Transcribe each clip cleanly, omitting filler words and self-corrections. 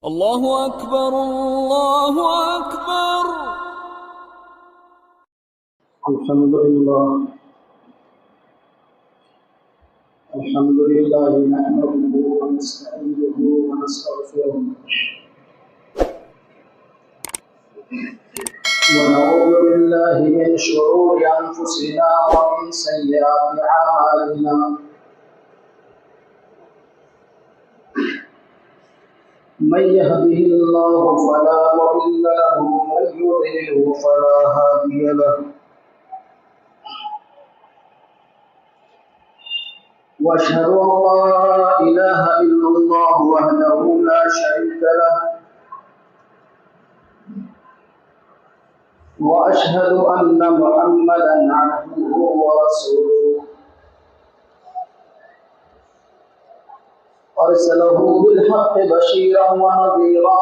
الله أكبر الله أكبر. الحمد لله نحمده ونستعينه ونستغفره ونعوذ بالله من شرور أنفسنا ومن سيئات أعمالنا. من يهده الله فلا مضل له ومن يضلل فلا هادي له. وأشهد أن لا إله إلا الله وحده لا شريك له، وأشهد أن محمدا عبده ورسوله أرسله بالحق بشيرا ونذيرا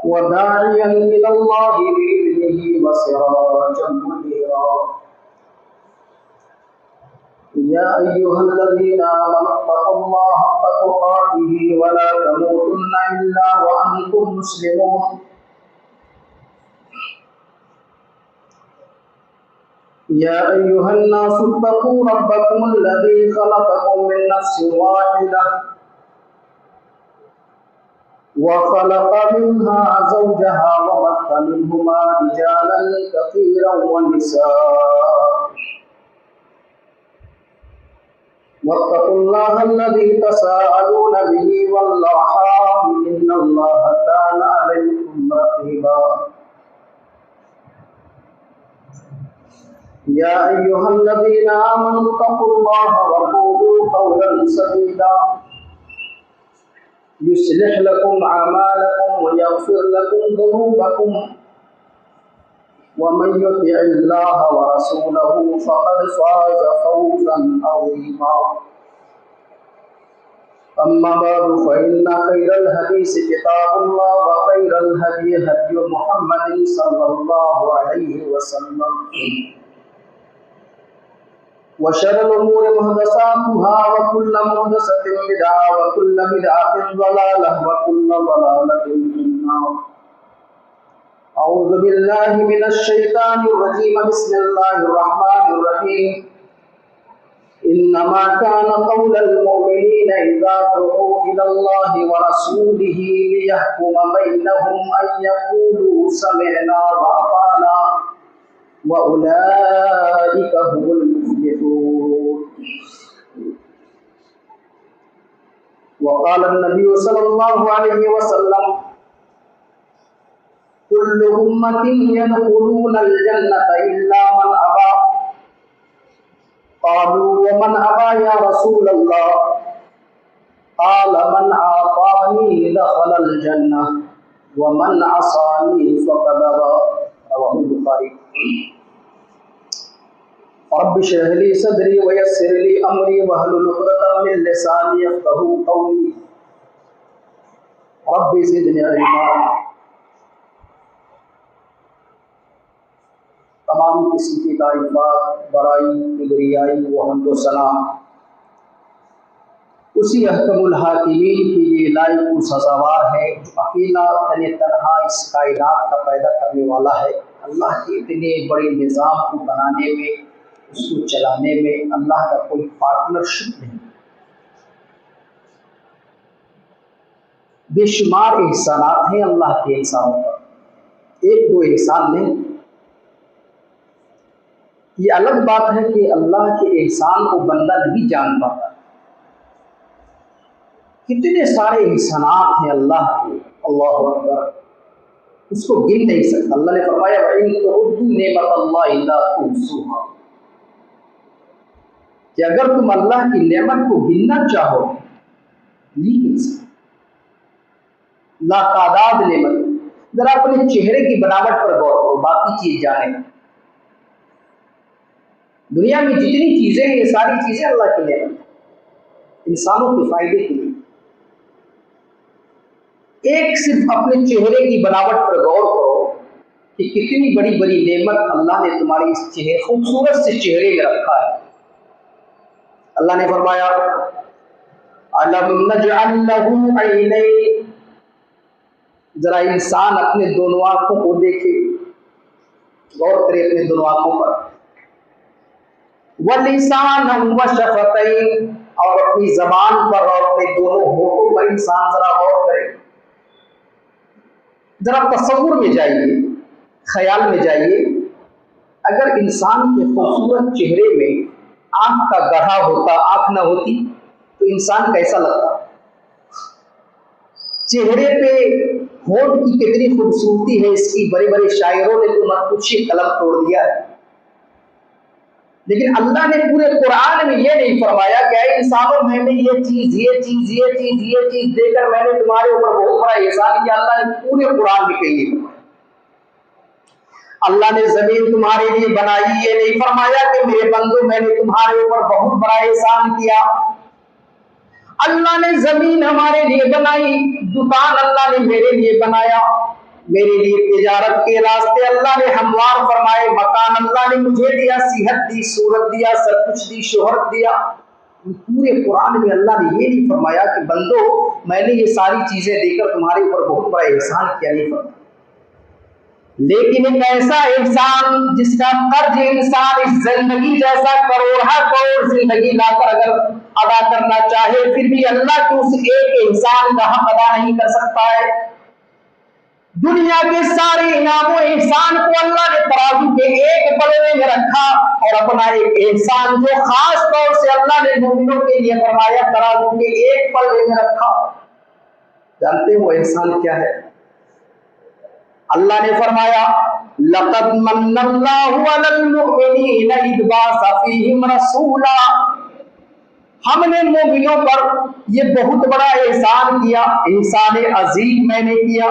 وداعيا إلى الله بإذنه وسراجا منيرا. يا أيها الذين آمنوا اتقوا الله حق تقاته ولا تموتن إلا وأنتم مسلمون. يا أيها الناس اتقوا ربكم الذي خلقكم من نفس واحدة وخلق منها زوجها وبث منهما رجالا كثيرا ونساء. واتقوا الله الذي تساءلون به والأرحام إن الله كان عليكم رقيبا. يا أيها الذين آمنوا اتقوا الله وقولوا قولا سديدا يصلح لكم أعمالكم ويغفر لكم ذنوبكم ومن يطع الله ورسوله فقد فاز فوزا عظيما. أما بعد فإن خير الحديث كتاب الله وخير الهدي هدي محمد صلى الله عليه وسلم وشر الأمور محدثاتها وكل محدثة بدعة وكل بدعة ضلالة وكل ضلالة في النار. أعوذ بالله من الشيطان الرجيم. بسم الله الرحمن الرحيم. إنما كان قول المؤمنين إذا دعوا إلى الله ورسوله ليحكم بينهم أن يقولوا سمعنا وأطعنا وأولئك هم المفلحون. وقال النبي صلى الله عليه وسلم كل أمة يدخلون الجنة إلا من أبى. قالوا ومن أبى يا رسول الله؟ قال من أعطاني دخل الجنة ومن عصاني فقد أبى. رواه البخاري. رب اشرح لي صدري ويسر لي أمري واحلل عقدة من لساني يفقهوا قولي. رب زدني علما. تمام قسم کی تعریفات، بڑائی، کبریائی و حمد و ثنا اسی احکم الحاکمین کی یہ لائق و سزاوار ہے جو اکیلا تنہا اس کائنات کا پیدا کرنے والا ہے۔ اللہ کے اتنے بڑے نظام کو بنانے میں، اس کو چلانے میں اللہ کا کوئی پارٹنرشپ نہیں۔ بے شمار احسانات ہیں اللہ کے انسانوں پر، ایک دو احسان نہیں۔ یہ الگ بات ہے کہ اللہ کے احسان کو بندہ نہیں جان پاتا۔ کتنے سارے احسانات ہیں اللہ کے، اللہ اکبر، اس کو گن نہیں سکتا۔ اللہ نے فرمایا وَإِن تَعُدُّوا نِعْمَتَ اللَّهِ لَا تُحْصُوهَا، کہ اگر تم اللہ کی نعمت کو گننا چاہو نہیں گن سکتے۔ لا تعداد نعمت۔ ذرا اپنے چہرے کی بناوٹ پر غور کرو، باقی چیز جانے گا۔ دنیا میں جتنی چیزیں ہیں یہ ساری چیزیں اللہ کی نعمت ہیں، انسانوں کے فائدے کے لیے۔ ایک صرف اپنے چہرے کی بناوٹ پر غور کرو کہ کتنی بڑی بڑی نعمت اللہ نے تمہاری اس چہرے، خوبصورت سے چہرے میں رکھا ہے۔ اللہ نے فرمایا الم نجعل له عینین، ذرا انسان اپنے دونوں آنکھوں کو دیکھے، غور کرے اپنے دونوں آنکھوں پر، وَلِسَانًا وَشَفَتَيْن، اور اپنی زبان پر اور اپنے دونوں ہونٹوں پر انسان ذرا غور کرے، ذرا تصور میں جائیے، خیال میں جائیے، اگر انسان کے خوبصورت چہرے میں آنکھ کا گڑھا ہوتا، آنکھ نہ ہوتی تو انسان کیسا لگتا؟ چہرے پہ ہونٹ کی کتنی خوبصورتی ہے، اس کی بڑے بڑے شاعروں نے تو مت پوچھیے قلم توڑ دیا ہے، لیکن اللہ نے پورے قرآن میں یہ نہیں فرمایا کہ اے انسانوں میں نے یہ چیز دے کر میں نے تمہارے اوپر بہت بڑا احسان کیا۔ اللہ نے پورے قرآن میں کہی ہے، اللہ نے زمین تمہارے لیے بنائی، یہ نہیں فرمایا کہ میرے بندو میں نے تمہارے اوپر بہت بڑا احسان کیا۔ اللہ نے زمین ہمارے لیے بنائی، دکان اللہ نے میرے لیے بنایا، میرے لیے تجارت کے راستے اللہ نے ہموار فرمائے، مکان اللہ نے مجھے دیا، صحت دی، صورت دیا، سب کچھ دی، شہرت دیا۔ پورے قرآن میں اللہ نے یہ نہیں فرمایا کہ بندو میں نے یہ ساری چیزیں دے کر تمہارے اوپر بہت بڑا احسان کیا، نہیں فرمایا۔ لیکن ایک ایسا احسان جس کا قرض انسان اس زندگی جیسا کروڑ زندگی لا کر اگر ادا کرنا چاہے پھر بھی اللہ کے اس ایک احسان کا حق ادا نہیں کر سکتا ہے۔ دنیا کے سارے انعام و احسان کو اللہ نے ترازو کے ایک پلڑے میں رکھا، اور اپنا ایک احسان جو خاص طور سے اللہ نے مومنوں کے لیے فرمایا ترازو کے ایک پلڑے میں رکھا۔ جانتے ہیں وہ احسان کیا ہے؟ اللہ نے فرمایا لَقَدْ مَنَّ اللَّهُ عَلَى الْمُؤْمِنِينَ إِذْ بَعَثَ فِيهِمْ رَسُولًا، ہم نے مومنوں پر یہ بہت بڑا احسان کیا، احسان عظیم میں نے کیا۔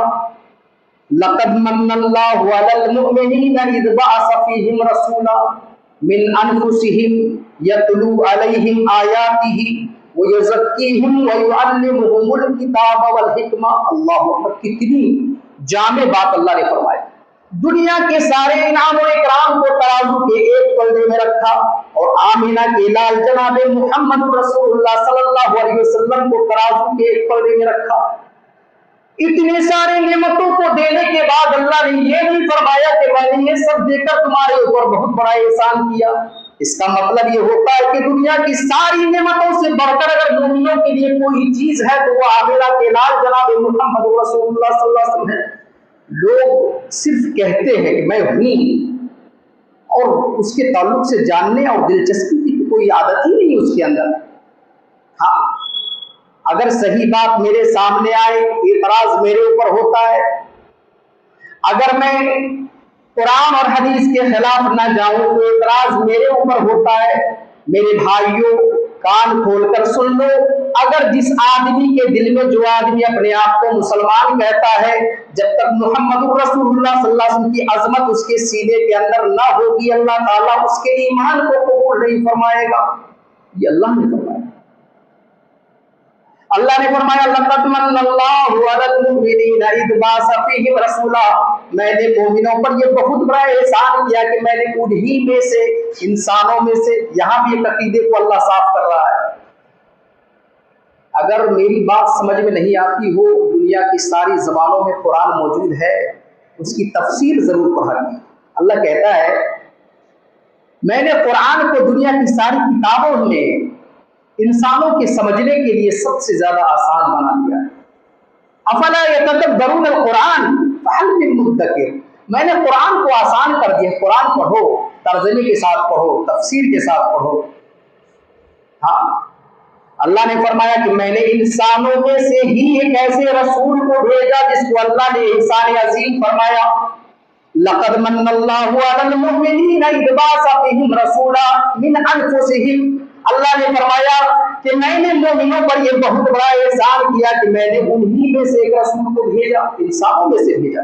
لَقَدْ مَنَّ اللَّهُ عَلَى الْمُؤْمِنِينَ إِذْ بَعَثَ فِيهِمْ رَسُولًا مِنْ أَنفُسِهِمْ يَتْلُو عَلَيْهِمْ آيَاتِهِ وَيُزَكِّيهِمْ وَيُعَلِّمُهُمُ الْكِتَابَ وَالْحِكْمَةَ۔ اللہ اکبر، کتنی جامع بات اللہ نے فرمائی۔ دنیا کے سارے انعام و اکرام کو ترازو کے ایک پلڑے میں رکھا، اور آمینہ کے لال جناب محمد رسول اللہ صلی اللہ علیہ وسلم کو ترازو کے ایک پلڑے میں رکھا۔ اتنے سارے نعمتوں کو دینے کے بعد اللہ نے یہ نہیں فرمایا کہ میں نے یہ سب دے کر تمہارے اوپر بہت بڑا احسان کیا۔ اس کا مطلب یہ ہوتا ہے کہ دنیا کی ساری نعمتوں سے بڑھ کر اگر مومنوں کے لیے کوئی چیز ہے تو وہ آمینہ کے لال جناب محمد رسول اللہ صلی اللہ علیہ وسلم ہے۔ لوگ صرف کہتے ہیں کہ میں ہوں، اور اس کے تعلق سے جاننے اور دلچسپی کی کوئی عادت ہی نہیں اس کے اندر۔ ہاں، اگر صحیح بات میرے سامنے آئے اعتراض میرے اوپر ہوتا ہے، اگر میں قرآن اور حدیث کے خلاف نہ جاؤں تو اعتراض میرے اوپر ہوتا ہے۔ میرے بھائیوں کان کھول کر سن لو، اگر جس آدمی کے دل میں جو آدمی اپنے آپ کو مسلمان کہتا ہے، جب تک محمد رسول اللہ صلی اللہ علیہ وسلم کی عظمت اس کے سینے کے اندر نہ ہوگی اللہ تعالیٰ اس کے ایمان کو قبول نہیں فرمائے گا۔ یہ اللہ نے فرمایا۔ اللہ نے فرمایا لَقَدْ مَنَّ اللَّهُ عَلَى الْمُؤْمِنِينَ إِذْ بَعَثَ فِيهِمْ رَسُولًا، میں نے مومنوں پر یہ بہت بڑا احسان کیا کہ میں نے انہی میں سے، انسانوں میں سے، یہاں بھی ایک عقیدے کو اللہ صاف کر رہا ہے۔ اگر میری بات سمجھ میں نہیں آتی ہو، دنیا کی ساری زبانوں میں قرآن موجود ہے، اس کی تفسیر ضرور پڑھا گی۔ اللہ کہتا ہے میں نے قرآن کو دنیا کی ساری کتابوں میں انسانوں کے سمجھنے کے لیے سب سے زیادہ آسان بنا دیا ہے۔ افلا یتدبرون القرآن فہل من مدکر، میں نے قرآن کو آسان کر دیا، قرآن پڑھو، ترجمے کے ساتھ پڑھو، تفسیر کے ساتھ پڑھو۔ ہاں، اللہ نے فرمایا کہ میں نے انسانوں میں سے ہی ایک ایسے رسول کو بھیجا جس کو اللہ نے احسان عظیم فرمایا۔ لَقَدْ مَنَّ اللَّهُ عَلَى الْمُؤْمِنِينَ إِذْ بَعَثَ فِيهِمْ رَسُولًا مِنْ أَنفُسِهِمْ، اللہ نے فرمایا کہ میں نے مومنوں پر یہ بہت بڑا احسان کیا کہ میں نے انہی میں سے ایک رسول کو بھیجا، انسانوں میں سے بھیجا۔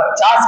50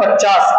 50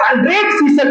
100%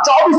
24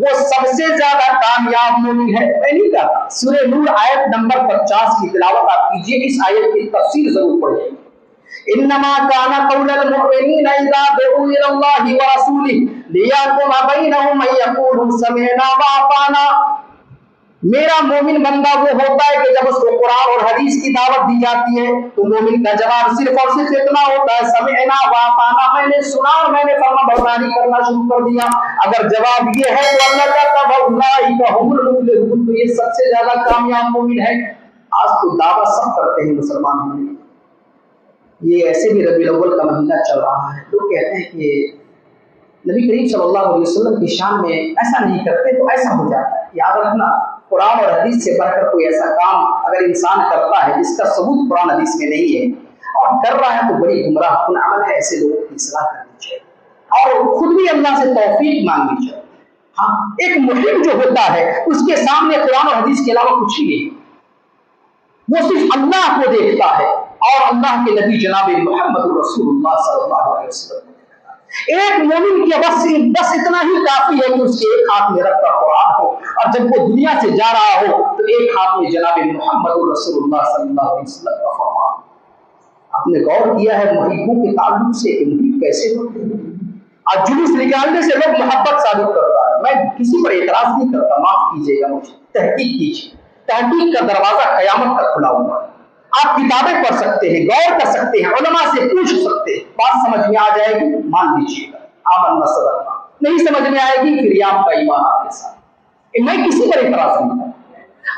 وہ سب سے زیادہ کامیاب مومن ہے. میں نہیں کہتا. سورہ نور آیت نمبر 50 کی تلاوت آپ کیجئے, اس آیت کی تفسیر ضرور پڑھیے. انما كان قول المؤمنين اذا دعوا الى الله ورسوله ليحكم بينهم ان يقولوا سمعنا واطعنا. میرا مومن بندہ وہ ہوتا ہے کہ جب اس کو قرآن اور حدیث کی دعوت دی جاتی ہے تو مومن کا جواب صرف اور صرف اتنا ہوتا ہے, سمعنا واطعنا, میں نے سنا اور میں نے فرما برداری کرنا شروع کر دیا. اگر جواب یہ ہے تو اللہ کہتا ہے اولئک هم المفلحون, تو یہ سب سے زیادہ کامیاب مومن ہے. آج تو دعویٰ سب کرتے ہیں مسلمان ہونے, یہ ایسے بھی ربیع الاول کا مہینہ چل رہا ہے, لوگ کہتے ہیں کہ نبی کریم صلی اللہ علیہ وسلم کی شان میں ایسا نہیں کرتے تو ایسا ہو جاتا ہے. یاد رکھنا, قرآن اور حدیث سے بڑھ کر کوئی ایسا کام اگر انسان کرتا ہے جس کا ثبوت قرآن حدیث میں نہیں ہے اور کر رہا ہے تو بڑی گمراہ کن عمل ہے. ایسے لوگوں کی اصلاح کرنی چاہیے اور خود بھی اللہ سے توفیق مانگنی چاہیے. ہاں, ایک محب جو ہوتا ہے اس کے سامنے قرآن اور حدیث کے علاوہ کچھ ہی نہیں, وہ صرف اللہ کو دیکھتا ہے اور اللہ کے نبی جناب محمد رسول اللہ صلی اللہ علیہ وسلم. ایک مومن کی بس اتنا ہی کافی ہے کہ اس کے ایک ہاتھ میں رب کا قرآن ہو اور جب وہ دنیا سے جا رہا ہو تو ایک ہاتھ میں جناب محمد رسول اللہ صلی اللہ علیہ وسلم کا فرمان. آپ نے غور کیا ہے محبوں کے تعلق سے کہ محب کیسے ہوتے ہیں؟ آج جلوس نکالنے سے لوگ محبت ثابت کرتا ہے. میں کسی پر اعتراض نہیں کرتا, معاف کیجیے گا مجھے, تحقیق کیجیے. تحقیق کا دروازہ قیامت تک کھلا ہوا ہے. آپ کتابیں پڑھ سکتے ہیں, غور کر سکتے ہیں, علماء سے پوچھ سکتے ہیں, بات سمجھ میں آ جائے گی مان لیجیے گا, آمنا صدقنا. نہیں سمجھ میں آئے گی پھر آپ کا ایمان آپ کے ساتھ. میں کسی پر اعتراض نہیں کرتا.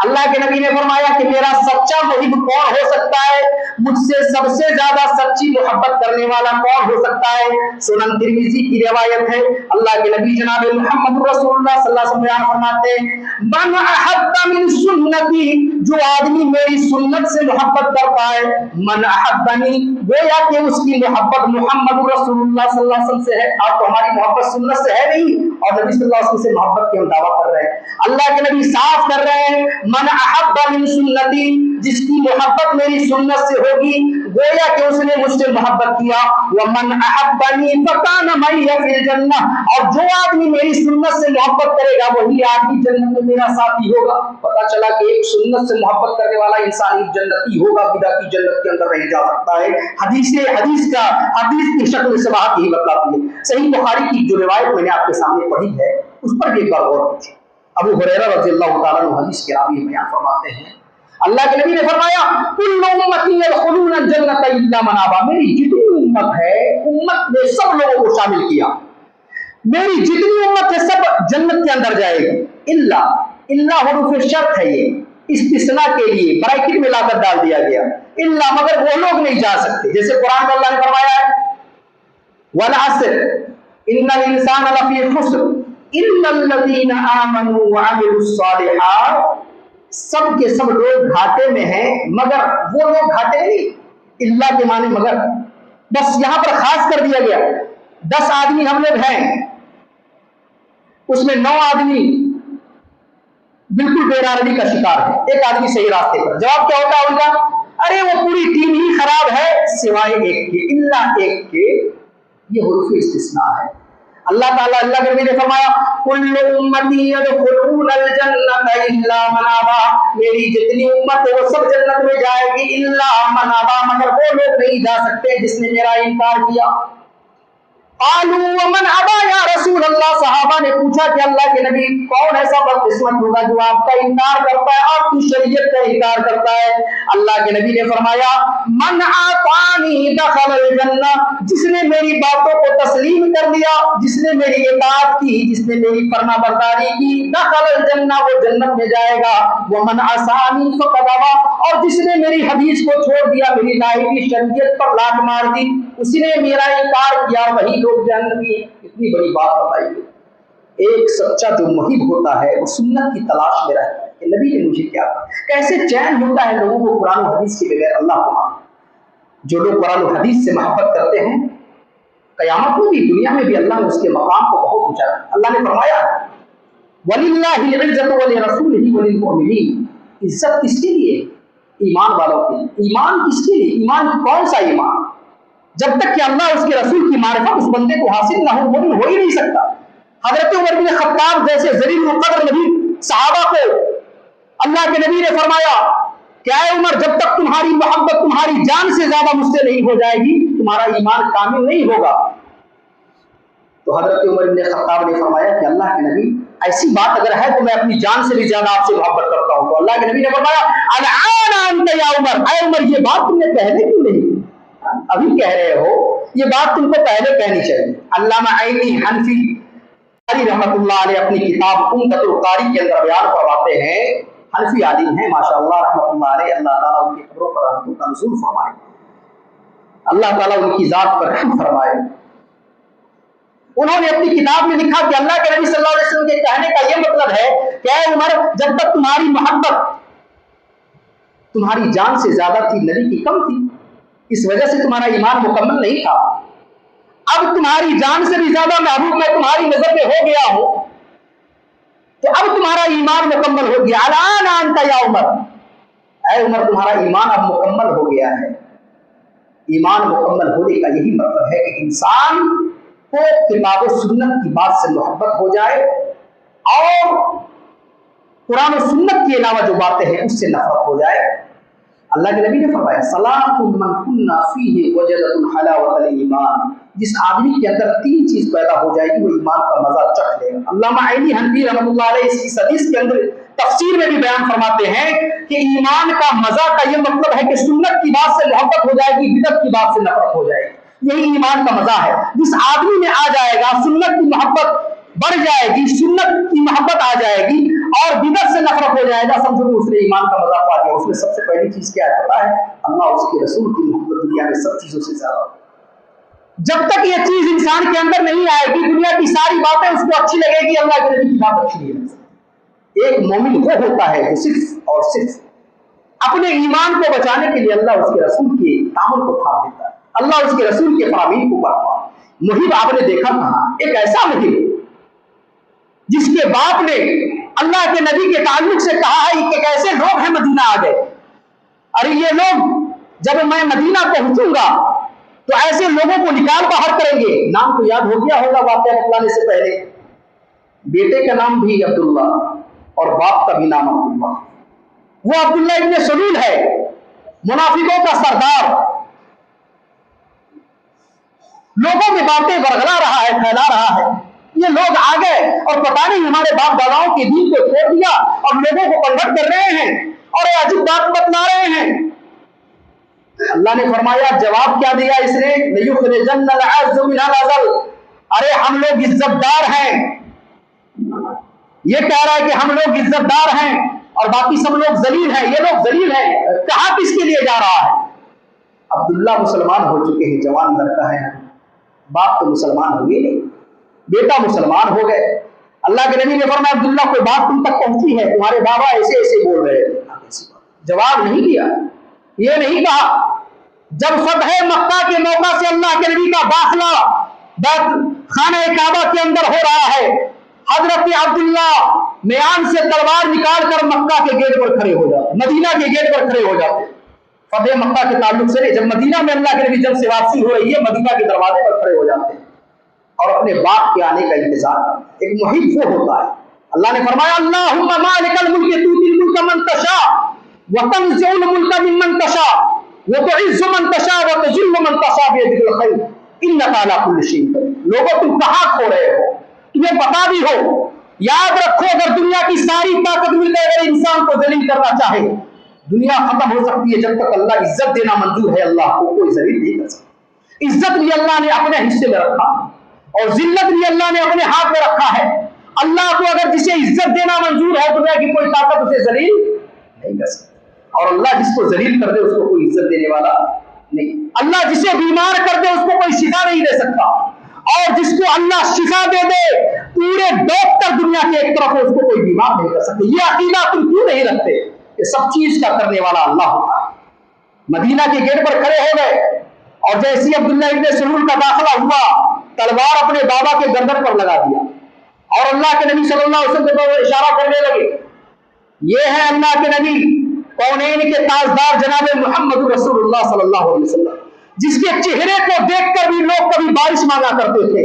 اللہ کے نبی نے فرمایا کہ میرا سچا محب کون ہو سکتا ہے, مجھ سے سب سے زیادہ سچی محبت کرنے والا کون ہو سکتا ہے. سنن ترمذی کی روایت ہے, اللہ کے نبی جناب محمد رسول اللہ صلی اللہ علیہ وسلم فرماتے ہیں من احب من سنتی, جو آدمی میری سنت سے محبت کرتا ہے, من احبنی, گویا کہ اس کی محبت محمد رسول اللہ صلی اللہ علیہ وسلم سے ہے. آپ تو ہماری محبت سنت سے ہے نہیں اور نبی صلی اللہ علیہ وسلم سے محبت کی ہم دعویٰ کر رہے ہیں. اللہ کے نبی صاف کر رہے ہیں من احب من سنتی, جس کی محبت میری سنت سے ہوگی گویا کہ اس نے مجھ سے محبت کیا. ومن احبنی فکان معی فی الجنہ, اور جو آدمی میری سنت سے محبت کرے گا وہی آدمی جنت میں میرا ساتھی ہوگا. پتہ چلا کہ ایک سنت سے محبت کرنے والا انسان جنتی ہوگا, بدعتی جنت کے اندر نہیں جا سکتا ہے. حدیث کی شکل سے بات یہی بتلاتی ہے. صحیح بخاری کی جو روایت میں نے آپ کے سامنے پڑھی ہے اس پر بھی ایک بار غور کیجیے. ابو ہریرہ رضی اللہ تعالیٰ عنہ حدیث کے راوی بیان فرماتے ہیں اللہ کے نبی نے فرمایا کل امتی یدخلون الجنۃ الا من ابا, میری جتنی امت ہے امت نے سب لوگوں کو شامل کیا, میری جتنی امت ہے سب جنت کے اندر جائے گی الا حروف شرط ہے, یہ استثناء کے لیے بریکٹ میں لا کر ڈال دیا گیا, الا مگر وہ لوگ نہیں جا سکتے. جیسے قرآن میں اللہ نے فرمایا ہے والعصر ان الانسان لفی خسر الا الذین آمنوا وعملوا الصالحات, سب کے سب لوگ گھاٹے میں ہیں مگر وہ لوگ گھاٹے نہیں, اللہ کے معنی مگر, بس یہاں پر خاص کر دیا گیا. 10 آدمی ہم لوگ ہیں, اس میں 9 آدمی بالکل بےرادری کا شکار ہے, ایک آدمی صحیح راستے پر. جواب کیا ہوتا ہے ان کا, ارے وہ پوری ٹیم ہی خراب ہے سوائے ایک کے, الا ایک کے. یہ حروف استثناء ہے. اللہ تعالیٰ اللہ کے نبی نے فرمایا کل امتی یدخلون الجنۃ الا من ابا, میری جتنی امت ہے وہ سب جنت میں جائے گی الا من ابا, مگر وہ لوگ نہیں جا سکتے جس نے میرا انکار کیا. قالوا ومن ابا یا رسول اللہ, صحابہ نے پوچھا کہ اللہ کے نبی کون ایسا بدقسمت ہوگا جو آپ کا انکار کرتا ہے, آپ کی شریعت کا انکار کرتا ہے. اللہ کے نبی نے فرمایا من اطاعنی دخل الجنہ, جس نے میری باتوں کو تسلیم کر لیا, جس نے میری اطاعت کی, جس نے میری فرما برداری کی, دخل الجنہ, وہ جنت میں جائے گا. ومن عصانی فقد ابا, اور جس نے میری حدیث کو چھوڑ دیا, میری لائی ہوئی شریعت پر لات مار دی, اس نے میرا انکار کیا, وہی لوگ جنتی ہیں. اتنی بڑی بات بتائیے. ایک سچا جو محب ہوتا ہے وہ سنت کی تلاش میں رہتا ہے کہ نبی نے مجھے کیا کہا. کیسے چین ہوتا ہے لوگوں کو قرآن و حدیث کے بغیر اللہ کو ماننا. جو لوگ قرآن و حدیث سے محبت کرتے ہیں قیامت میں بھی دنیا میں بھی اللہ نے اس کے مقام کو بہت اونچا کیا. اللہ نے فرمایا وَلِلَّهِ الْعِزَّةُ وَلِرَسُولِهِ وَلِلْمُؤْمِنِينَ, عزت کس کے لیے, ایمان والوں کے لیے. ایمان کس کے لیے, ایمان کون سا ایمان, جب تک کہ اللہ اس کے رسول کی معرفت اس بندے کو حاصل نہ ہو مومن ہو ہی نہیں سکتا. حضرت عمر بن خطاب جیسے ذلیل القدر نبی صحابہ کو اللہ کے نبی نے فرمایا کہ اے عمر، جب تک تمہاری محبت تمہاری جان سے زیادہ مجھ سے نہیں ہو جائے گی تمہارا ایمان کامل نہیں ہوگا۔ تو حضرت عمر بن خطاب نے فرمایا کہ اللہ کے نبی ایسی بات اگر ہے تو میں اپنی جان سے بھی زیادہ آپ سے محبت کرتا ہوں۔ تو اللہ کے نبی نے فرمایا الآن انت یا عمر، اے عمر یہ بات تم نے پہلے کیوں نہیں کی؟ ابھی کہہ رہے ہو، یہ بات تم کو پہلے کہنی چاہیے۔ علامہ عینی حنفی رحمۃ اللہ علیہ اپنی کتاب عمدۃ القاری کے اندر بیان فرماتے ہیں، حنفی عالم ہیں ماشاء اللہ رحمۃ اللہ علیہ، اللہ تعالیٰ ان کی قبروں پر رحمتوں کا نزول فرمائے، اللہ تعالیٰ ان کی ذات پر رحم فرمائے۔ انہوں نے اپنی کتاب میں لکھا کہ اللہ کے نبی صلی اللہ علیہ وسلم کے کہنے کا یہ مطلب ہے کہ اے عمر، جب تک تمہاری محبت تمہاری جان سے زیادہ تھی، نبی کی کم تھی، اس وجہ سے تمہارا ایمان مکمل نہیں تھا۔ اب تمہاری جان سے بھی زیادہ محبوب میں تمہاری نظر میں ہو گیا ہوں تو اب تمہارا ایمان مکمل ہو گیا۔ الآن انت یا عمر، اے عمر تمہارا ایمان اب مکمل ہو گیا ہے۔ ایمان مکمل ہونے کا یہی مطلب ہے کہ انسان کو کتاب و سنت کی بات سے محبت ہو جائے اور قرآن و سنت کے علاوہ جو باتیں ہیں اس سے نفرت ہو جائے۔ اللہ کے نبی نے فرمایا ثلاث من کن فیہ وجد حلاوۃ الایمان، جس آدمی کے اندر تین چیز پیدا ہو جائے گی وہ ایمان کا مزہ چکھ لے گا۔ علامہ عینی حنفی رحمۃ اللہ علیہ اس حدیث کے اندر تفسیر میں بھی بیان فرماتے ہیں کہ ایمان کا مزہ کا یہ مطلب ہے کہ سنت کی بات سے محبت ہو جائے گی، بدعت کی بات سے نفرت ہو جائے گی، یہی ایمان کا مزہ ہے۔ جس آدمی میں آ جائے گا، سنت کی محبت بڑھ جائے گی، سنت کی محبت آ جائے گی اور بدعت سے نفرت ہو جائے گا، سمجھو کہ اس نے ایمان کا مزہ پا لیا۔ اس میں سب سے پہلی چیز کیا ہے پتا ہے؟ اللہ اس کے رسول کی محبت دنیا میں سب چیزوں سے زیادہ۔ جب تک یہ چیز انسان کے اندر نہیں آئے گی دنیا کی ساری باتیں اس کو اچھی لگے گی، اللہ کے نبی کی بات اچھی نہیں لگے۔ ایک مومن وہ ہوتا ہے جو صرف اور صرف اپنے ایمان کو بچانے کے لیے اللہ اس کے رسول کے تعامل کو تھام دیتا ہے، اللہ اس کے رسول کے فرامین کو پڑھتا ہے۔ محب آپ نے دیکھا کہاں؟ ایک ایسا محب جس کے باپ نے اللہ کے نبی کے تعلق سے کہا ہے کہ کیسے لوگ ہیں مدینہ آ گئے، ارے یہ لوگ جب میں مدینہ پہنچوں گا تو ایسے لوگوں کو نکال باہر کریں گے۔ نام تو یاد ہو گیا ہوگا واقعہ بتلانے سے پہلے، بیٹے کا نام بھی عبداللہ اور باپ کا بھی نام عبداللہ۔ وہ عبداللہ ابن سلول ہے، منافقوں کا سردار، لوگوں میں باتیں برگلا رہا ہے، پھیلا رہا ہے۔ یہ لوگ آ گئے اور پتہ نہیں ہمارے باپ داداؤں کے دین کو چھوڑ دیا اور لوگوں کو کنورٹ کر رہے ہیں اور یہ عجیب بات بتلا رہے ہیں۔ اللہ نے فرمایا، جواب کیا دیا اس نے؟ لَيُخْرِجَنَّ الْأَعَزُّ مِنْهَا الْأَذَلَّ، ارے ہم لوگ عزت دار ہیں، یہ کہہ رہا ہے کہ ہم لوگ عزت دار ہیں اور باقی سب لوگ ذلیل ہیں، یہ لوگ ذلیل ہیں۔ کہاں کس کے لیے جا رہا ہے؟ عبداللہ مسلمان ہو چکے ہیں، جوان لڑکا ہے، باپ تو مسلمان ہوئے نہیں، بیٹا مسلمان ہو گئے۔ اللہ کے نبی نے فرمایا عبداللہ کوئی بات تم تک پہنچی ہے؟ تمہارے بابا ایسے ایسے بول رہے تھے، جواب نہیں دیا، یہ نہیں کہا۔ جب فتح مکہ کے موقع سے اللہ کے نبی کا داخلہ خانہ کعبہ کے اندر ہو رہا ہے، حضرت عبداللہ میان سے تلوار نکال کر مکہ کے گیٹ پر کھڑے ہو جاتے، مدینہ کے گیٹ پر کھڑے ہو جاتے۔ فتح مکہ کے تعلق سے جب مدینہ میں اللہ کے نبی جب سے واپسی ہو رہی ہے، مدینہ کے دروازے پر کھڑے ہو جاتے ہیں اور اپنے باپ کے آنے کا انتظار کرتے۔ ایک محب وہ ہوتا ہے۔ اللہ نے فرمایا اللہم مالک الملک تؤتی الملک من تشاء وتنزع الملک ممن تشاء وتعز من تشاء وتذل من تشاء بیدک الخیر انک علی کل شیء قدیر۔ لوگوں تم کہاں کھو رہے ہو؟ تمہیں پتا بھی ہو، یاد رکھو اگر دنیا کی ساری طاقت مل جائے، اگر انسان کو ذلیل کرنا چاہے دنیا ختم ہو سکتی ہے، جب تک اللہ عزت دینا منظور ہے اللہ کو کوئی ذلیل نہیں کر سکتا۔ عزت بھی اللہ نے اپنے حصے میں رکھا اور ذلت بھی اللہ نے اپنے ہاتھ میں رکھا ہے۔ اللہ کو اگر جسے عزت دینا منظور ہے دنیا کی کوئی طاقت اسے ذلیل نہیں کر سکتی، اور اللہ جس کو ذلیل کر دے اس کو کوئی عزت دینے والا نہیں۔ اللہ جسے بیمار کر دے اس کو کوئی شفا نہیں دے سکتا، اور جس کو اللہ شفا دے دے پورے ڈاکٹر دنیا کے ایک طرف اس کو کوئی بیمار نہیں کر سکتے۔ یہ عقیدہ تم کیوں نہیں رکھتے کہ سب چیز کا کرنے والا اللہ ہوتا ہے؟ مدینہ کے گیٹ پر کھڑے ہو گئے اور جیسے عبداللہ ابن سلول کا داخلہ ہوا، تلوار اپنے بابا کے گردن پر لگا دیا اور اللہ کے نبی صلی اللہ علیہ وسلم کو اشارہ کرنے لگے، یہ ہے اللہ کے نبی کونین کے تاجدار جناب محمد رسول اللہ صلی اللہ علیہ وسلم، جس کے چہرے کو دیکھ کر بھی لوگ کبھی بارش مانگا کرتے تھے،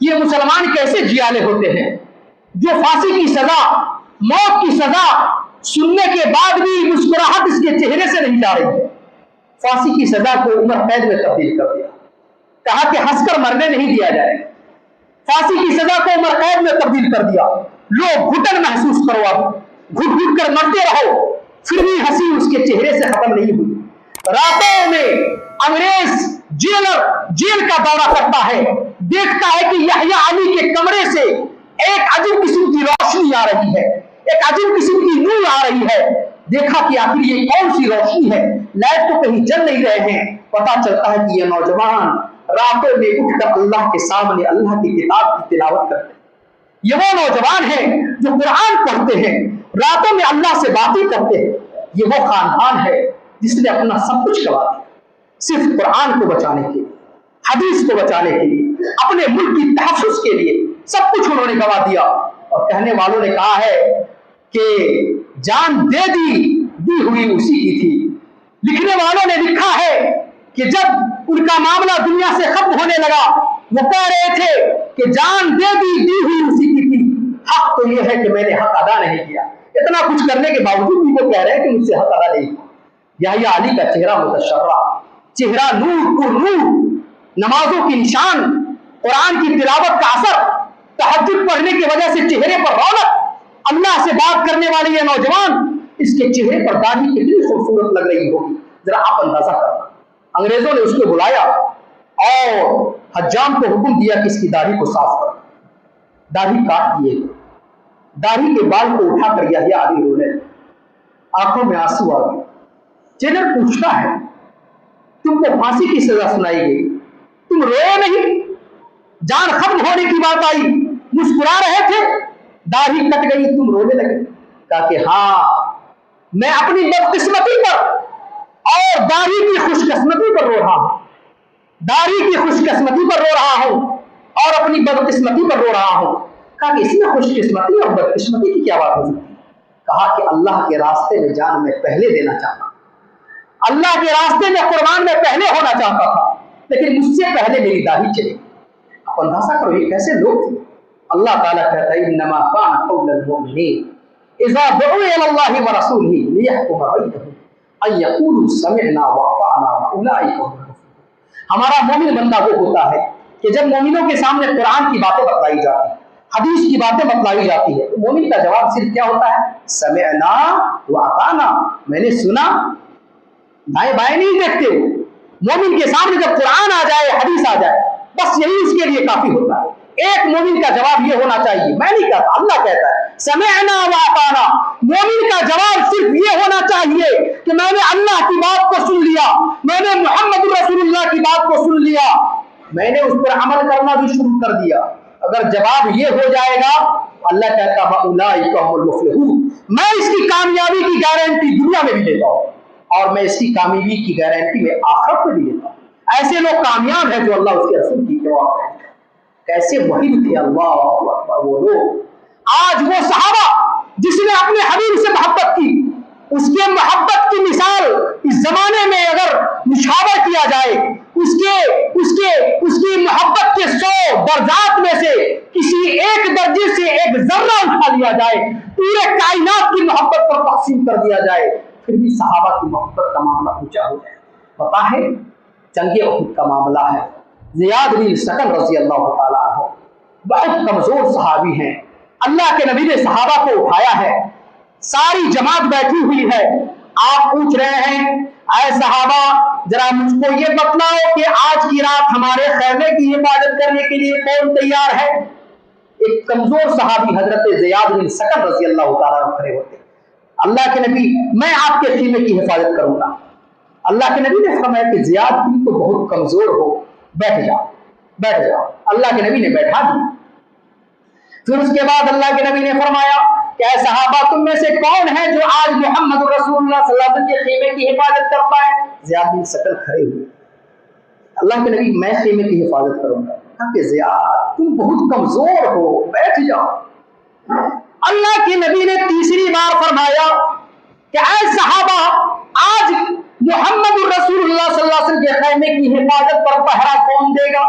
یہ مسلمان کیسے جیالے ہوتے ہیں جو پھانسی کی سزا، موت کی سزا سننے کے بعد بھی مسکراہٹ اس کے چہرے سے نہیں جا رہی ہے۔ پھانسی کی سزا کو عمر قید میں تبدیل کر دیا، کہا کہ ہنس کر مرنے نہیں دیا جائے۔ پھانسی کی سزا کو عمر قید میں تبدیل کر دیا، لوگ گھٹن محسوس کرو، اب گھٹ گھٹ کر مرتے رہو، پھر بھی ہنسی اس کے چہرے سے ختم نہیں ہوئی۔ راتوں میں انگریز جیلر جیل کا دورہ کرتا ہے، دیکھتا ہے کہ یحییٰ علی کے کمرے سے ایک عجیب قسم کی روشنی آ رہی ہے، ایک عجیب قسم کی نور آ رہی ہے۔ دیکھا کہ آخر یہ کون سی روشنی ہے، لائٹ تو کہیں جل نہیں رہے ہیں۔ پتا چلتا ہے کہ یہ نوجوان راتوں میں اٹھ کر اللہ کے سامنے اللہ کی کتاب کی تلاوت کرتے ہیں۔ یہ وہ نوجوان ہیں جو قرآن پڑھتے ہیں، راتوں میں اللہ سے باتیں کرتے ہیں۔ یہ وہ خاندان ہے جس نے اپنا سب کچھ گوا دیا صرف قرآن کو بچانے کے لیے، حدیث کو بچانے کے لیے، اپنے ملک کی تحفظ کے لیے سب کچھ انہوں نے گوا دیا۔ اور کہنے والوں نے کہا ہے کہ جان دے دی ہوئی اسی کی تھی۔ لکھنے والوں نے لکھا ہے کہ جب ان کا معاملہ دنیا سے ختم ہونے لگا، وہ کہہ رہے تھے کہ جان دے دی ہوئی اسی کی تھی، حق تو یہ ہے کہ میں نے حق ادا نہیں کیا۔ اتنا کچھ کرنے کے باوجود بھی وہ کہہ رہے ہیں کہ مجھ سے حق ادا نہیں کیا۔ یحییٰ علی کا چہرہ متشرہ، چہرہ نور پر نور، نمازوں کی نشان، قرآن کی تلاوت کا اثر، تہجد پڑھنے کی وجہ سے چہرے پر رونق، اللہ سے بات کرنے والے یہ نوجوان، اس کے چہرے پر داڑھی کتنی خوبصورت لگ رہی ہوگی، ذرا آپ اندازہ کرنا۔ انگریزوں نے اس کو بلایا اور حجام کو حکم دیا کہ اس کی داڑھی کو صاف کر، داڑھی کاٹ دیے، داڑھی کے بال کو اٹھا کر یحییٰ علی رونے، آنکھوں میں آنسو آ گئے۔ جنرل پوچھتا ہے تم کو پھانسی کی سزا سنائی گئی، تم روئے نہیں؟ جان ختم ہونے کی بات آئی، مسکرا رہے تھے، داڑھی کٹ گئی تم رونے لگے؟ کہا کہ ہاں، میں اپنی بدقسمتی پر اور داڑھی کی خوش قسمتی پر رو رہا ہوں، داڑھی کی خوش قسمتی پر رو رہا ہوں اور اپنی بدقسمتی پر رو رہا ہوں۔ کہا کہ اس میں خوش قسمتی اور بدقسمتی کی کیا بات ہو سکتی ہے؟ کہا کہ اللہ کے راستے میں جان میں پہلے دینا چاہتا، اللہ کے راستے میں قربان میں پہلے ہونا چاہتا تھا، لیکن مجھ سے پہلے میری داڑھی چلی۔ آپ اندازہ کرو یہ کیسے لوگ تھے۔ اللہ تعالیٰ کہتا ہے انما کان قول المؤمنین اذا دعوا الی اللہ ورسولہ لیحکم بینہم ان یقولوا سمعنا واطعنا واولئک هم المفلحون۔ ہمارا مومن بندہ وہ ہوتا ہے کہ جب مومنوں کے سامنے قرآن کی باتیں بتلائی جاتی ہیں، حدیث کی باتیں بتلائی جاتی ہے، تو مومن کا جواب صرف کیا ہوتا ہے؟ سمعنا واطعنا، میں نے سنا، دائیں بائیں نہیں دیکھتے ہو۔ مومن کے سامنے جب قرآن آ جائے، حدیث آ جائے، بس یہی اس کے لیے کافی ہوتا ہے۔ ایک مومن کا جواب یہ ہونا چاہیے، میں نہیں کہتا، اللہ کہتا ہے سمعنا واطعنا۔ مومن کا جواب صرف یہ ہونا چاہیے کہ میں نے اللہ کی بات کو سن لیا، میں نے محمد رسول اللہ کی بات کو سن لیا، میں نے اس پر عمل کرنا بھی شروع کر دیا۔ اگر جواب یہ ہو جائے گا، اللہ کہتا ہے اولئک هم المفلحون، میں اس کی کامیابی کی گارنٹی دنیا میں بھی دیتا ہوں اور میں اس کی کامیابی کی گارنٹی میں آخرت میں بھی دیتا ہوں۔ ایسے لوگ کامیاب ہیں جو اللہ اس کے رسول کی اتباع کرتے ہیں۔ کیسے وحید تھے، اللہ اکبر وہ لوگ۔ آج وہ صحابہ جس نے اپنے حبیب سے محبت کی، اس کے محبت کی مثال اس زمانے میں اگر مشاور کیا جائے، اس کی محبت کے 100 درجات میں سے کسی ایک درجے سے ایک ذرہ اٹھا لیا جائے، پورے کائنات کی محبت پر تقسیم کر دیا جائے، پھر بھی صحابہ کی محبت کا معاملہ اونچا ہو جائے۔ پتا ہے جنگ احد کا معاملہ ہے، زیاد بن سکن رضی اللہ تعالیٰ عنہ بہت کمزور صحابی ہیں، اللہ کے نبی نے صحابہ کو اٹھایا ہے، ساری جماعت بیٹھی ہوئی ہے، آپ پوچھ رہے ہیں اے صحابہ ذرا مجھ کو یہ بتلاؤ کہ آج کی رات ہمارے خیمے کی حفاظت کرنے کے لیے کون تیار ہے؟ ایک کمزور صحابی حضرت زیاد بن سکن رضی اللہ تعالیٰ عنہ کھڑے ہوتے، اللہ کے نبی میں آپ کے خیمے کی حفاظت کروں گا۔ اللہ کے نبی نے فرمایا کہ زیاد تم تو بہت کمزور ہو، بیٹھ جاؤ بیٹھ جاؤ۔ اللہ کے نبی نے بیٹھا دی۔ پھر اس کے بعد اللہ کے نبی نے فرمایا کہ اے صحابہ تم میں سے کون ہے جو آج محمد رسول اللہ صلی اللہ علیہ وسلم کے خیمے کی حفاظت کرتا ہے؟ زیاد بن سکن کھڑے ہوئے، اللہ کے نبی میں خیمے کی حفاظت کروں گا۔ کہا کہ زیاد تم بہت کمزور ہو، بیٹھ جاؤ۔ اللہ کے نبی نے تیسری بار فرمایا کہ اے صحابہ آج محمد رسول اللہ صلی اللہ علیہ وسلم کے خیمے کی حفاظت پر پہرا کون دے گا؟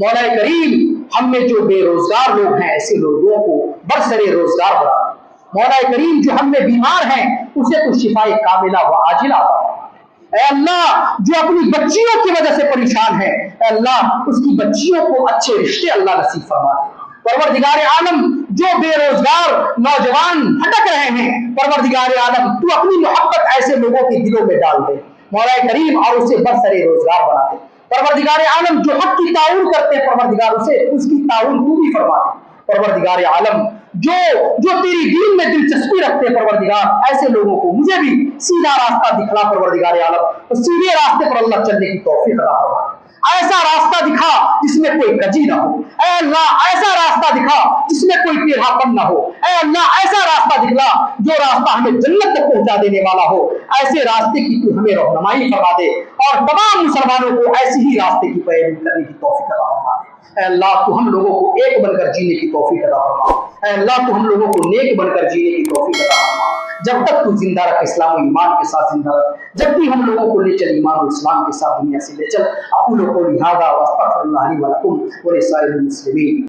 مولا کریم ہم میں جو بے روزگار لوگ ہیں ایسے لوگوں کو برسر روزگار بنا دے۔ مولا کریم جو ہم میں بیمار ہیں اسے تو شفائے کاملہ و عاجلہ عطا فرما دے۔ اے اللہ جو اپنی بچیوں کی وجہ سے پریشان ہے، اے اللہ اس کی بچیوں کو اچھے رشتے اللہ نصیب فرما دے۔ پروردگار عالم جو بے روزگار نوجوان بھٹک رہے ہیں، پروردگار عالم تو اپنی محبت ایسے لوگوں کے دلوں میں ڈال دے مولا کریم، اور اسے برسر روزگار بنا دے۔ پروردگار عالم جو حق کی تعاون کرتے ہیں پروردگار اسے اس کی تعاون تو بھی فرما دے۔ پروردگار عالم جو تیری دین میں دلچسپی رکھتے ہیں پروردگار ایسے لوگوں کو مجھے بھی سیدھا راستہ دکھلا پروردگار عالم، سیدھے راستے پر اللہ چلنے کی توفیق عطا فرما دے۔ ایسا راستہ دکھا جس میں کوئی کجی نہ ہو، اے اللہ ایسا راستہ دکھا جس میں کوئی ٹیڑھا پن نہ ہو، اے اللہ ایسا راستہ دکھلا جو راستہ ہمیں جنت تک پہنچا دینے والا ہو۔ ایسے راستے کی تو ہمیں رہنمائی فرما دے اور تمام مسلمانوں کو ایسی ہی راستے کی پیروی کرنے کی توفیق عطا فرما دے۔ اے اللہ تو ہم لوگوں کو ایک بن کر جینے کی توفیق عطا فرما۔ اے اللہ تو ہم لوگوں کو نیک بن کر جینے کی توفیق عطا فرما۔ جب تک تو زندہ رکھ اسلام و ایمان کے ساتھ زندہ رکھ، جب بھی ہم لوگوں کو لے چل ایمان و اسلام کے ساتھ دنیا سے لے چل۔ اقول قولی ھذا واستغفر اللہ لی ولکم ولسائر المسلمین۔